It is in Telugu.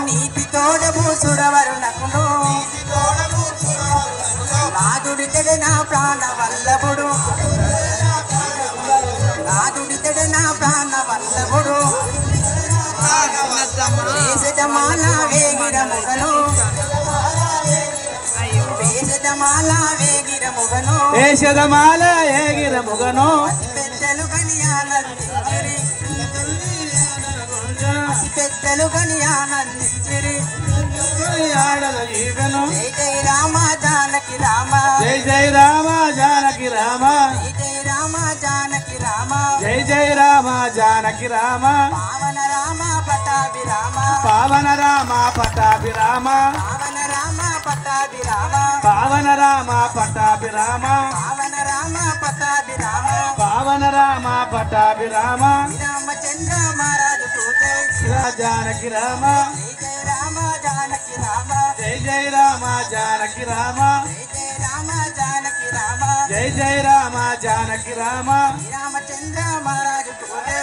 నీతి తోడము సురవరునకును నాదుడితడే నా ప్రాణ వల్లభుడు నాదుడితడే నా ప్రాణ వల్లభుడు వేసజమాల వేగిర ముగను వేసజమాల వేగిర ముగను వేసజమాల వేగిర ముగను పెద్దలు గనియానందించిరి పెద్దలు గనియానందించిరి ఆడల జీవను జై జై రామ జానకి రామ జై జై రామ జానకి రామ జై జై రామ జానకి రామ జై జై రామ జానకి రామ పావన రామ పటాభి రామ పావన రామ పటాభి రామ పావన రామ పటాభి రామ పావన రామ పటాభి రామ పావన రామ పటాభి రామ పావన రామ పటాభి రామ రామచంద్ర మహారాజు పూజై జానకి రామ జై జై రామ జానకి రామ జై జై రామ జానకి రామ జై జై రామ జానకి రామ జై జై రామ జానకి రామ రామచంద్ర మహారాజు పూజై